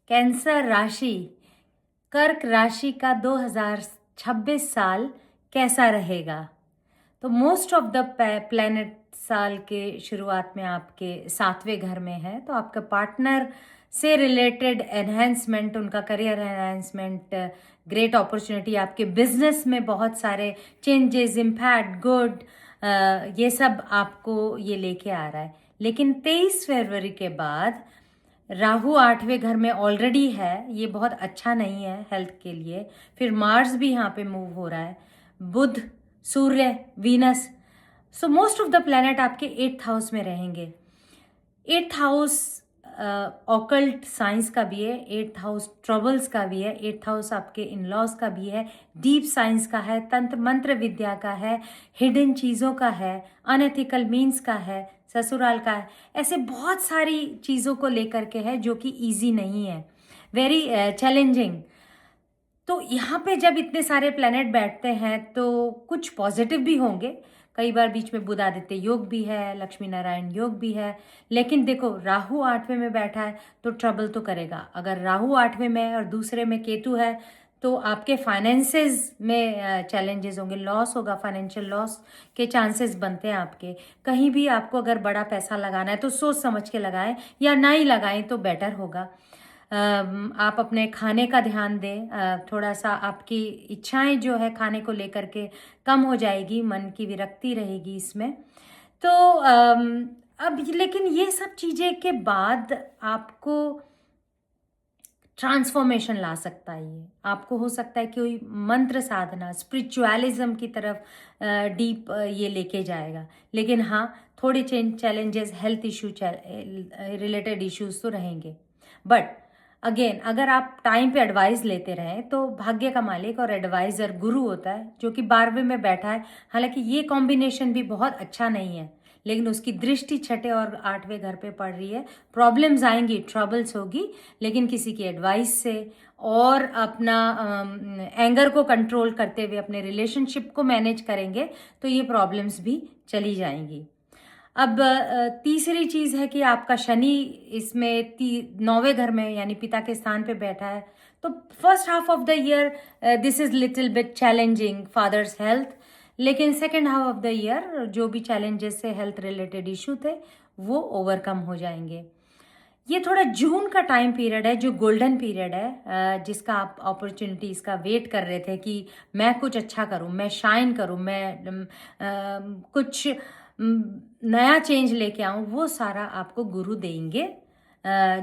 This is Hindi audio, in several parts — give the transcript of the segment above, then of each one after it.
कैंसर राशि, कर्क राशि का 2026 साल कैसा रहेगा। तो मोस्ट ऑफ द प्लैनेट साल के शुरुआत में आपके 7वें घर में है, तो आपका पार्टनर से रिलेटेड एनहेंसमेंट, उनका करियर एनहेंसमेंट, ग्रेट अपॉर्चुनिटी, आपके बिजनेस में बहुत सारे चेंजेस, इम्पैक्ट, गुड, ये सब आपको ये लेके आ रहा है। लेकिन 23 फरवरी के बाद राहु 8वें घर में ऑलरेडी है, ये बहुत अच्छा नहीं है हेल्थ के लिए। फिर मार्स भी यहाँ पे मूव हो रहा है, Budh, Surya, venus, so most of the planet आपके 8th हाउस में रहेंगे। 8th हाउस ऑकल्ट साइंस का भी है, 8th हाउस ट्रबल्स का भी है, 8th हाउस आपके इन लॉज का भी है, डीप साइंस का है, तंत्र मंत्र विद्या का है, हिडन चीज़ों का है, अनएथिकल मीन्स का है, ससुराल का है। ऐसे बहुत सारी चीज़ों को लेकर के है जो कि ईजी नहीं है, वेरी चैलेंजिंग। तो यहाँ पे जब इतने सारे प्लैनेट बैठते हैं तो कुछ पॉजिटिव भी होंगे, कई बार बीच में बुध आदित्य योग भी है, लक्ष्मी नारायण योग भी है। लेकिन देखो, राहु 8वें में बैठा है तो ट्रबल तो करेगा। अगर राहु 8वें में है और दूसरे में केतु है तो आपके फाइनेंसेस में चैलेंजेस होंगे, लॉस होगा, फाइनेंशियल लॉस के चांसेस बनते हैं आपके। कहीं भी आपको अगर बड़ा पैसा लगाना है तो सोच समझ के लगाएं, या ना ही लगाएं तो बेटर होगा। आप अपने खाने का ध्यान दें, थोड़ा सा आपकी इच्छाएं जो है खाने को लेकर के कम हो जाएगी, मन की विरक्ति रहेगी इसमें। तो अब लेकिन ये सब चीज़ें के बाद आपको ट्रांसफॉर्मेशन ला सकता है। ये आपको हो सकता है कि कोई मंत्र साधना, स्पिरिचुअलिज्म की तरफ डीप ये लेके जाएगा। लेकिन हाँ, थोड़े challenges, health issue related issues तो रहेंगे। बट अगेन, अगर आप टाइम पे एडवाइस लेते रहें तो भाग्य का मालिक और एडवाइज़र गुरु होता है, जो कि 12वें में बैठा है। हालांकि ये कॉम्बिनेशन भी बहुत अच्छा नहीं है, लेकिन उसकी दृष्टि 6ठे और 8वें घर पे पड़ रही है। प्रॉब्लम्स आएंगी, ट्रबल्स होगी, लेकिन किसी की एडवाइस से और अपना एंगर को कंट्रोल करते हुए अपने रिलेशनशिप को मैनेज करेंगे तो ये प्रॉब्लम्स भी चली जाएंगी। अब तीसरी चीज़ है कि आपका शनि इसमें 9वें घर में यानी पिता के स्थान पे बैठा है। तो first half of the year this is little bit challenging, fathers health. लेकिन second half of the year जो भी चैलेंजेस से हेल्थ रिलेटेड इशू थे वो ओवरकम हो जाएंगे। ये थोड़ा जून का टाइम पीरियड है जो गोल्डन पीरियड है, जिसका आप अपॉर्चुनिटीज़ का वेट कर रहे थे कि मैं कुछ अच्छा करूं, मैं शाइन करूं, मैं कुछ नया चेंज लेके आऊं। वो सारा आपको गुरु देंगे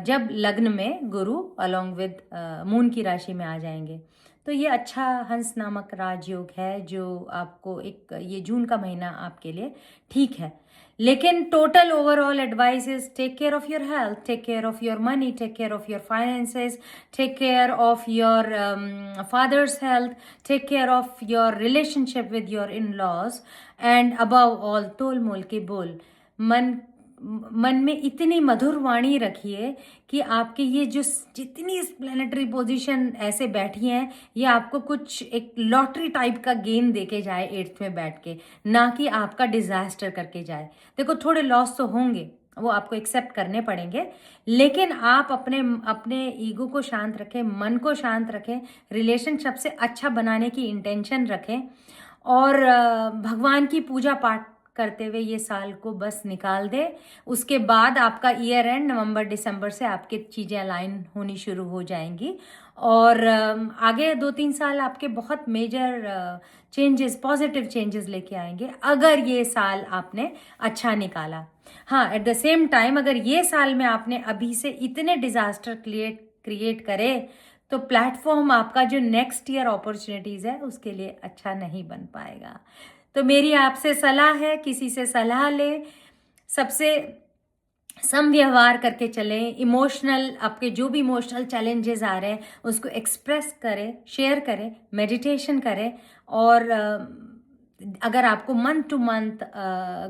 जब लग्न में गुरु अलॉन्ग विद मून की राशि में आ जाएंगे। तो ये अच्छा हंस नामक राजयोग है जो आपको एक, ये जून का महीना आपके लिए ठीक है। लेकिन total overall advice is take care of your health, take care of your money, take care of your finances, take care of your father's health, take care of your relationship with your in-laws, and above all तोल मोल के बोल। मन में इतनी मधुर वाणी रखिए कि आपके ये जो जितनी प्लैनेटरी पोजीशन ऐसे बैठी हैं, ये आपको कुछ एक लॉटरी टाइप का गेम देके जाए 8th में बैठ के, ना कि आपका डिजास्टर करके जाए। देखो, थोड़े लॉस तो होंगे, वो आपको एक्सेप्ट करने पड़ेंगे, लेकिन आप अपने अपने ईगो को शांत रखें, मन को शांत रखें, रिलेशनशिप से अच्छा बनाने की इंटेंशन रखें और भगवान की पूजा पाठ करते हुए ये साल को बस निकाल दे। उसके बाद आपका ईयर एंड नवंबर दिसंबर से आपके चीज़ें अलाइन होनी शुरू हो जाएंगी और आगे 2-3 साल आपके बहुत मेजर चेंजेस, पॉजिटिव चेंजेस लेके आएंगे अगर ये साल आपने अच्छा निकाला। हाँ, एट द सेम टाइम अगर ये साल में आपने अभी से इतने डिजास्टर क्रिएट करे तो प्लेटफॉर्म आपका जो नेक्स्ट ईयर अपॉर्चुनिटीज़ है उसके लिए अच्छा नहीं बन पाएगा। तो मेरी आपसे सलाह है, किसी से सलाह लें, सबसे सम व्यवहार करके चलें, इमोशनल, आपके जो भी इमोशनल चैलेंजेस आ रहे हैं उसको एक्सप्रेस करें, शेयर करें, मेडिटेशन करें। और अगर आपको मंथ टू मंथ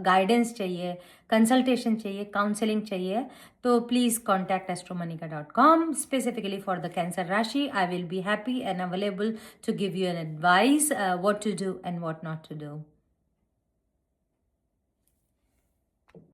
गाइडेंस चाहिए, कंसल्टेशन चाहिए, काउंसलिंग चाहिए, तो please contact astromonica.com specifically for the Cancer Rashi. I will be happy and available to give you an advice what to do and what not to do.